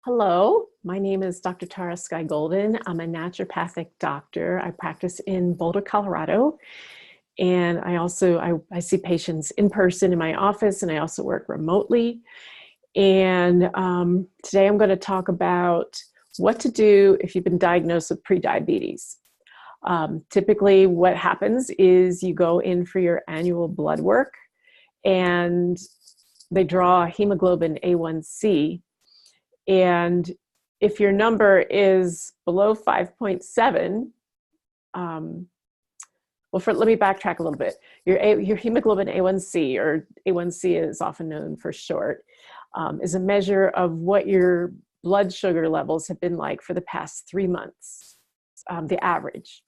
Hello, my name is Dr. Tara Sky Golden. I'm a naturopathic doctor. I practice in Boulder, Colorado. And I see patients in person in my office, and I also work remotely. And today I'm going to talk about what to do if you've been diagnosed with prediabetes. Typically what happens is you go in for your annual blood work and they draw hemoglobin A1C. And if your number is below 5.7, let me backtrack a little bit. Your hemoglobin A1C, or A1C is often known for short, is a measure of what your blood sugar levels have been like for the past 3 months, the average.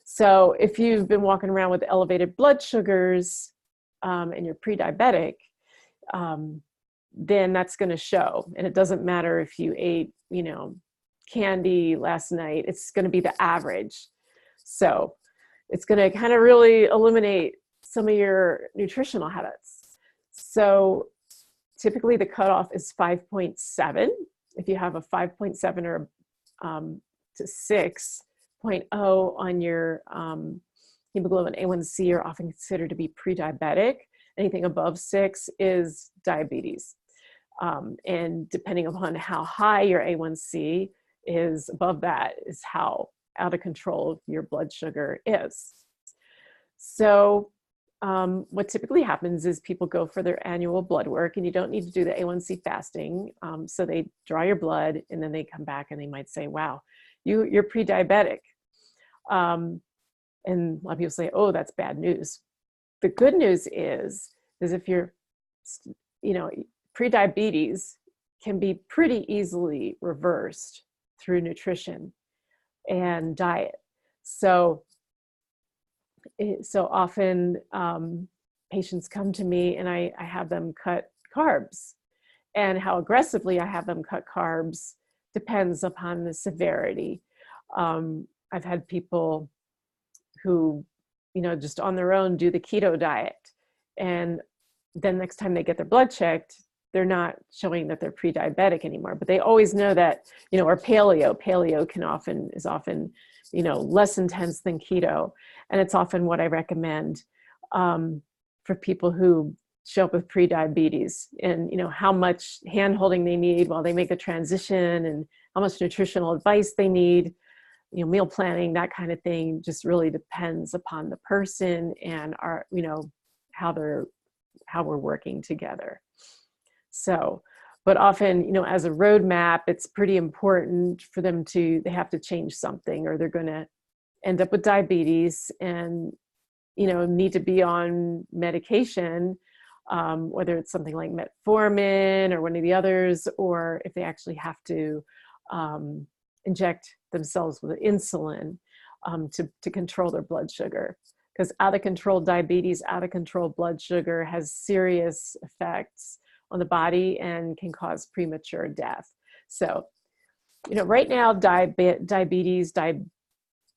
So if you've been walking around with elevated blood sugars and you're pre-diabetic, then that's going to show. And it doesn't matter if you ate, candy last night, it's going to be the average. So it's going to kind of really eliminate some of your nutritional habits. So typically the cutoff is 5.7. If you have a 5.7 or to 6.0 on your hemoglobin A1C, are often considered to be pre-diabetic. Anything above 6 is diabetes. And depending upon how high your A1C is, above that is how out of control your blood sugar is. So what typically happens is people go for their annual blood work, and you don't need to do the A1C fasting. So they draw your blood, and then they come back and they might say, wow, you're pre-diabetic. And a lot of people say, oh, that's bad news. The good news is if you're, prediabetes can be pretty easily reversed through nutrition and diet. So often patients come to me and I have them cut carbs, and how aggressively I have them cut carbs depends upon the severity. I've had people who, just on their own do the keto diet, and then next time they get their blood checked, they're not showing that they're pre-diabetic anymore, but they always know that, or paleo is often, less intense than keto. And it's often what I recommend for people who show up with pre-diabetes, and, how much hand holding they need while they make a transition, and how much nutritional advice they need, meal planning, that kind of thing, just really depends upon the person and how we're working together. So, but often, as a roadmap, it's pretty important for them they have to change something, or they're going to end up with diabetes and, need to be on medication, whether it's something like metformin or one of the others, or if they actually have to inject themselves with insulin to control their blood sugar. Because out of control diabetes, out of control blood sugar has serious effects on the body and can cause premature death. So, right now, diabetes,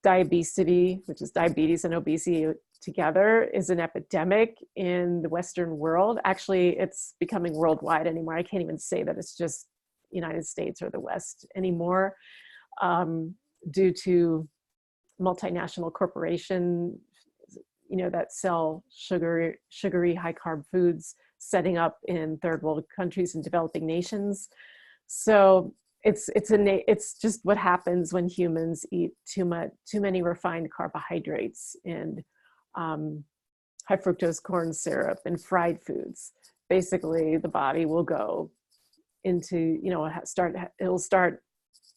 diabesity, which is diabetes and obesity together, is an epidemic in the Western world. Actually, it's becoming worldwide anymore. I can't even say that it's just United States or the West anymore, due to multinational corporations, that sell sugary high carb foods, setting up in third world countries and developing nations. So it's just what happens when humans eat too many refined carbohydrates and high fructose corn syrup and fried foods. Basically, the body will go into, it'll start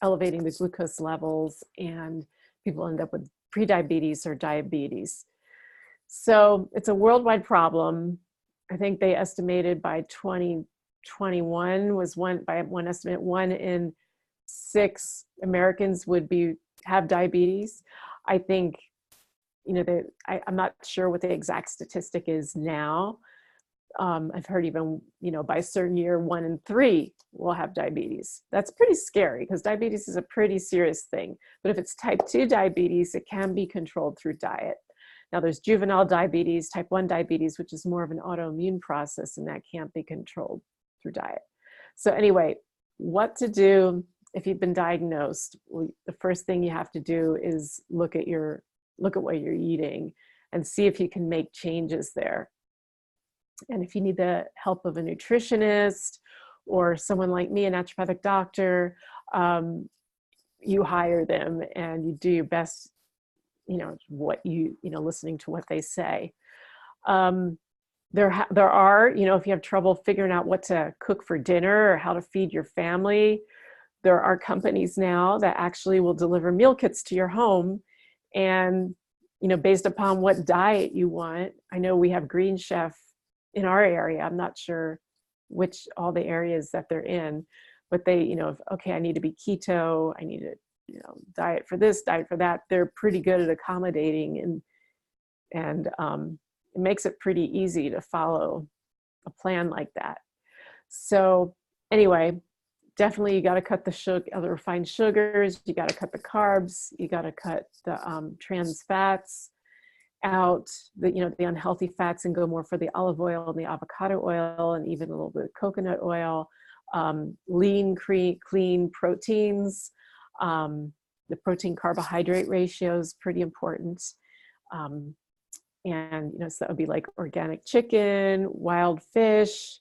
elevating the glucose levels, and people end up with prediabetes or diabetes. So it's a worldwide problem. I think they estimated by 2021 by one estimate, 1 in 6 Americans would have diabetes. I think, I'm not sure what the exact statistic is now. I've heard even, by a certain year, 1 in 3 will have diabetes. That's pretty scary, because diabetes is a pretty serious thing. But if it's type 2 diabetes, it can be controlled through diet. Now there's juvenile diabetes, type 1 diabetes, which is more of an autoimmune process, and that can't be controlled through diet. So anyway, what to do if you've been diagnosed. The first thing you have to do is look at what you're eating and see if you can make changes there. And if you need the help of a nutritionist or someone like me, a naturopathic doctor, you hire them and you do your best, listening to what they say. There are, if you have trouble figuring out what to cook for dinner or how to feed your family, there are companies now that actually will deliver meal kits to your home. And, based upon what diet you want, I know we have Green Chef in our area. I'm not sure which all the areas that they're in, but they, okay, I need to be keto, I need to, diet for this, diet for that. They're pretty good at accommodating, and it makes it pretty easy to follow a plan like that. So anyway, definitely you got to cut the refined sugars, you got to cut the carbs, you got to cut the trans fats out, the unhealthy fats, and go more for the olive oil and the avocado oil, and even a little bit of coconut oil. Lean, clean proteins. The protein carbohydrate ratio is pretty important. And, so that would be like organic chicken, wild fish,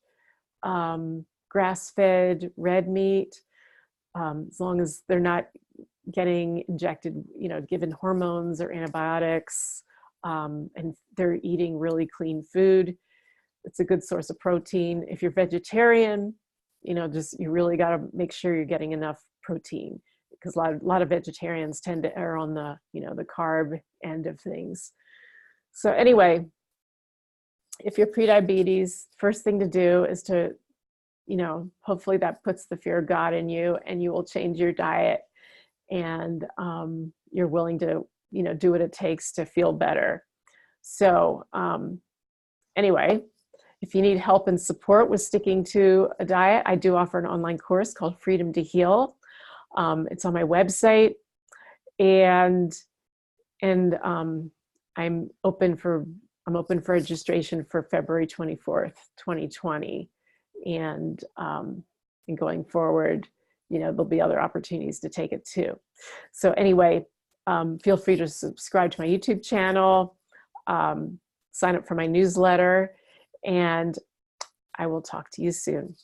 grass-fed red meat, as long as they're not getting injected, given hormones or antibiotics, and they're eating really clean food. It's a good source of protein. If you're vegetarian, you really got to make sure you're getting enough protein, because a lot of vegetarians tend to err on the, the carb end of things. So anyway, if you're prediabetes, first thing to do is to, hopefully that puts the fear of God in you, and you will change your diet, and you're willing to, do what it takes to feel better. So anyway, if you need help and support with sticking to a diet, I do offer an online course called Freedom to Heal. It's on my website, and I'm open for registration for February 24th, 2020. And going forward, there'll be other opportunities to take it too. So anyway, feel free to subscribe to my YouTube channel, sign up for my newsletter, and I will talk to you soon.